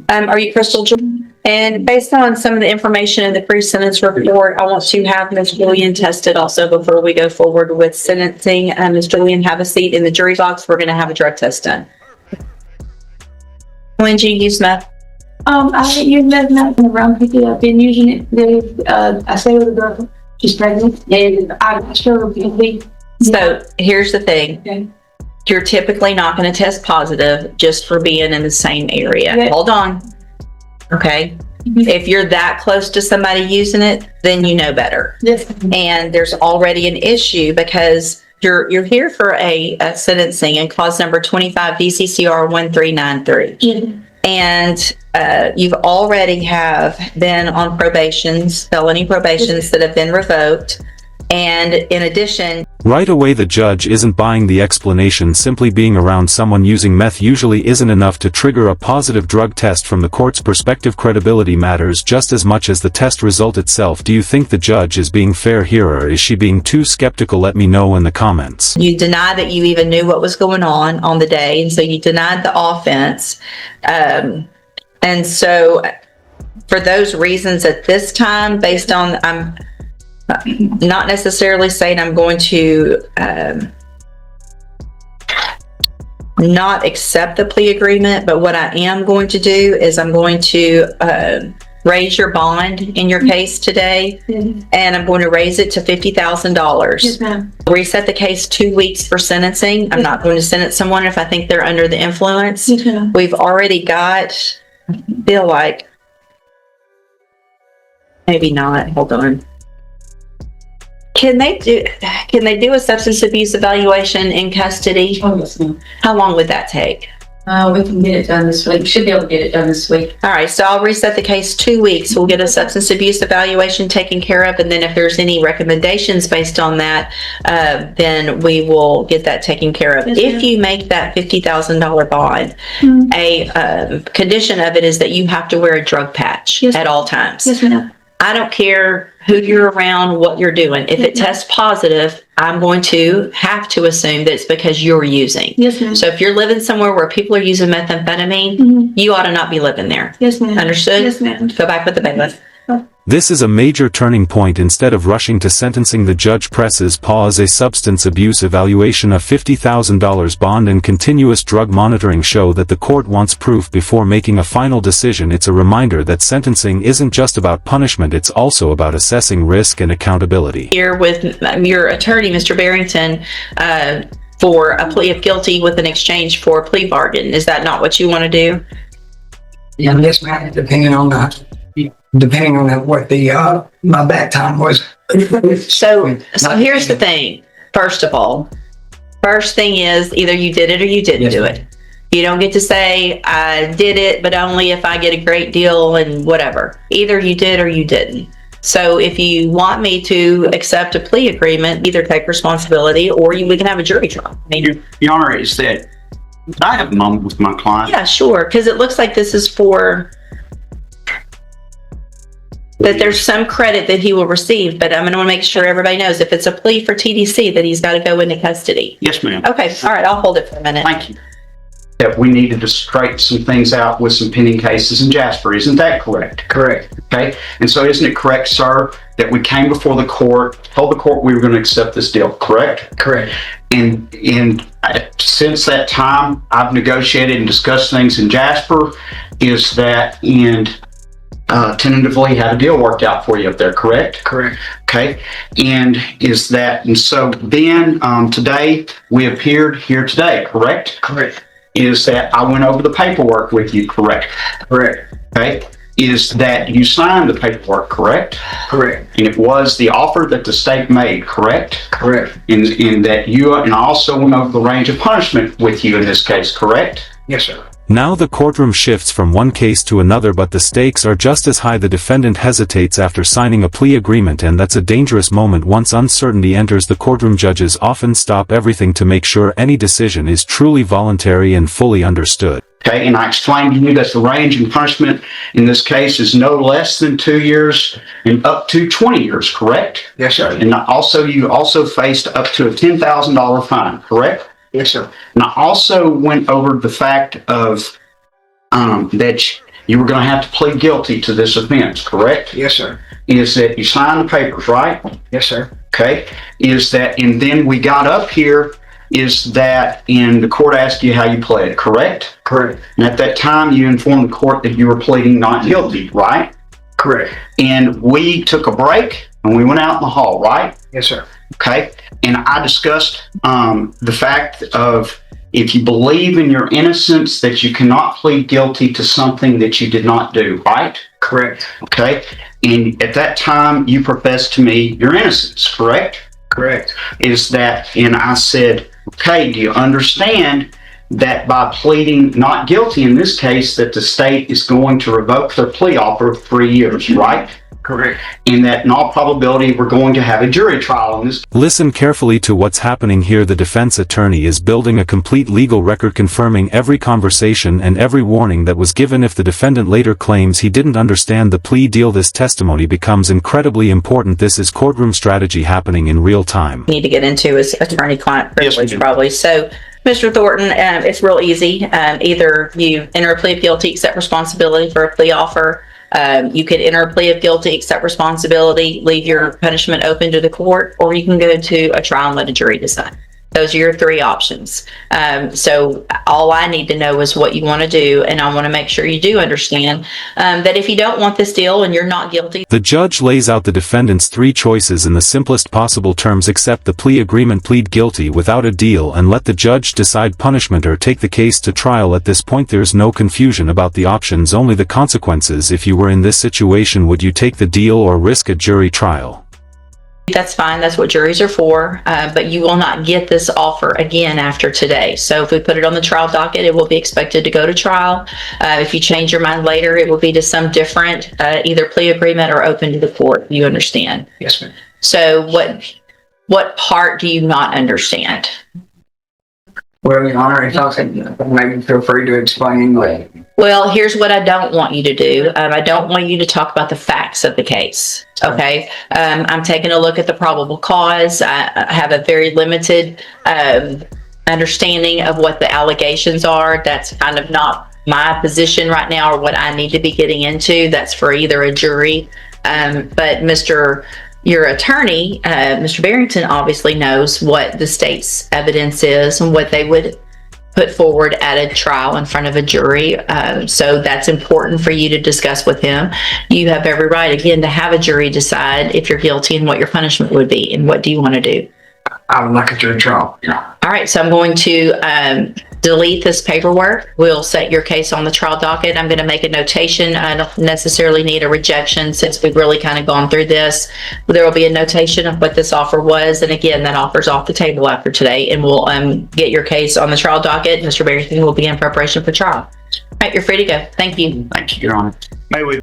Are you Crystal? And based on some of the information in the pre-sentence report, I want to have Ms. Julian tested also before we go forward with sentencing. Ms. Julian, have a seat in the jury box. We're going to have a drug test done. When do you use meth? I haven't used meth around people. I've been using it. I stay with a girl. She's pregnant, and I'm sure So here's the thing. Okay. You're typically not going to test positive just for being in the same area. Yeah. Hold on. Okay. If you're that close to somebody using it, then you know better. Yes. And there's already an issue because you're here for a sentencing in clause number 25 DCCR 1393. Mm-hmm. And you've already have been on probations, felony probations that have been revoked. And in addition, right away the judge isn't buying the explanation. Simply being around someone using meth usually isn't enough to trigger a positive drug test. From the court's perspective, credibility matters just as much as the test result itself. Do you think the judge is being fair here, or is she being too skeptical? Let me know in the comments. you deny that you even knew what was going on the day, and so you denied the offense. And so for those reasons at this time, based on, I'm not necessarily saying I'm going to not accept the plea agreement, but what I am going to do is I'm going to raise your bond in your case today, and I'm going to raise it to $50,000. Yes, ma'am. Reset the case 2 weeks for sentencing. I'm not going to sentence someone if I think they're under the influence. Yes, ma'am. We've already got, I feel like, maybe not, hold on. Can they do a substance abuse evaluation in custody? Oh, yes, ma'am. How long would that take? We can get it done this week. Should be able to get it done this week. All right, so I'll reset the case 2 weeks. We'll get a substance abuse evaluation taken care of, and then if there's any recommendations based on that, then we will get that taken care of. Yes, If ma'am. you make that $50,000 bond, a condition of it is that you have to wear a drug patch Yes, at all times. Yes, ma'am. I don't care who you're around, what you're doing. If it tests positive, I'm going to have to assume that it's because you're using. Yes, ma'am. So if you're living somewhere where people are using methamphetamine, you ought to not be living there. Yes, ma'am. Understood? Yes, ma'am. Go back with the bailiff. This is a major turning point. Instead of rushing to sentencing, the judge presses pause. A substance abuse evaluation, a $50,000 bond, and continuous drug monitoring show that the court wants proof before making a final decision. It's a reminder that sentencing isn't just about punishment, it's also about assessing risk and accountability. Here with your attorney, Mr. Barrington, for a plea of guilty with an exchange for a plea bargain. Is that not what you want to do? Yeah, yes, ma'am. Depending on what the my back time was. So here's the thing. First of all, first thing is either you did it or you didn't do it. You don't get to say, I did it, but only if I get a great deal and whatever. Either you did or you didn't. So if you want me to accept a plea agreement, either take responsibility or we can have a jury trial. I mean, Your Honor, is that I have a moment with my client? yeah, sure. Because it looks like this is for that there's some credit that he will receive, but I'm going to want to make sure everybody knows if it's a plea for TDC that he's got to go into custody. Yes, ma'am. Okay, all right, I'll hold it for a minute. Thank you. That we needed to straighten some things out with some pending cases in Jasper. Isn't that correct? Correct. Okay. And so isn't it correct, sir, that we came before the court, told the court we were going to accept this deal, correct? Correct. And since that time, I've negotiated and discussed things in Jasper, is that, and tentatively had a deal worked out for you up there, correct? Correct. Okay. And is that, and so then today, we appeared here today, correct? Correct. Is that I went over the paperwork with you, correct? Correct. Okay. Is that you signed the paperwork, correct? Correct. And it was the offer that the state made, correct? Correct. In that you, and I also went over the range of punishment with you in this case, correct? Yes, sir. Now the courtroom shifts from one case to another, but the stakes are just as high. The defendant hesitates after signing a plea agreement, and that's a dangerous moment. Once uncertainty enters the courtroom, judges often stop everything to make sure any decision is truly voluntary and fully understood. Okay, and I explained to you that the range in punishment in this case is no less than 2 years and up to 20 years, correct? Yes, sir. And you also faced up to a $10,000 fine, correct? Yes, sir. And I also went over the fact of that you were going to have to plead guilty to this offense, correct? Yes, sir. Is that you signed the papers, right? Yes, sir. Okay. Is that, and then we got up here, is that, and the court asked you how you pled, correct? Correct. And at that time, you informed the court that you were pleading not guilty, right? Correct. And we took a break and we went out in the hall, right? Yes, sir. Okay. And I discussed the fact of, if you believe in your innocence, that you cannot plead guilty to something that you did not do, right? Correct. Okay. And at that time, you professed to me your innocence, correct? Correct. Is that, and I said, okay, do you understand that by pleading not guilty in this case, that the state is going to revoke their plea offer of 3 years, right? Correct. And that in all probability, we're going to have a jury trial in this. Listen carefully to what's happening here. The defense attorney is building a complete legal record confirming every conversation and every warning that was given. If the defendant later claims he didn't understand the plea deal, this testimony becomes incredibly important. This is courtroom strategy happening in real time. Need to get into is attorney-client Yes, we privilege, do. probably. So, Mr. Thornton, it's real easy. Either you enter a plea of guilty, accept responsibility for a plea offer. You could enter a plea of guilty, accept responsibility, leave your punishment open to the court, or you can go to a trial and let a jury decide. Those are your 3 options. So all I need to know is what you want to do, and I want to make sure you do understand that if you don't want this deal and you're not guilty. The judge lays out the defendant's 3 choices in the simplest possible terms: accept the plea agreement, plead guilty without a deal, and let the judge decide punishment, or take the case to trial. At this point, there's no confusion about the options, only the consequences. If you were in this situation, would you take the deal or risk a jury trial? That's fine. That's what juries are for. But you will not get this offer again after today. So if we put it on the trial docket, it will be expected to go to trial. If you change your mind later, it will be to some different, either plea agreement or open to the court. You understand? Yes, ma'am. So what part do you not understand? Well, Your Honor, if I said, maybe feel free to explain. Well, here's what I don't want you to do. I don't want you to talk about the facts of the case. Okay. I'm taking a look at the probable cause. I have a very limited understanding of what the allegations are. That's kind of not my position right now, or what I need to be getting into. That's for either a jury. But your attorney, Mr. Barrington, obviously knows what the state's evidence is and what they would put forward at a trial in front of a jury. So that's important for you to discuss with him. You have every right, again, to have a jury decide if you're guilty and what your punishment would be. And what do you want to do? I would like a jury trial. All right, so I'm going to delete this paperwork. We'll set your case on the trial docket. I'm going to make a notation. I don't necessarily need a rejection since we've really kind of gone through this. There will be a notation of what this offer was. And again, that offer's off the table after today. And we'll get your case on the trial docket. Mr. Barrington will begin preparation for trial. All right, you're free to go. Thank you. Thank you, Your Honor. May we?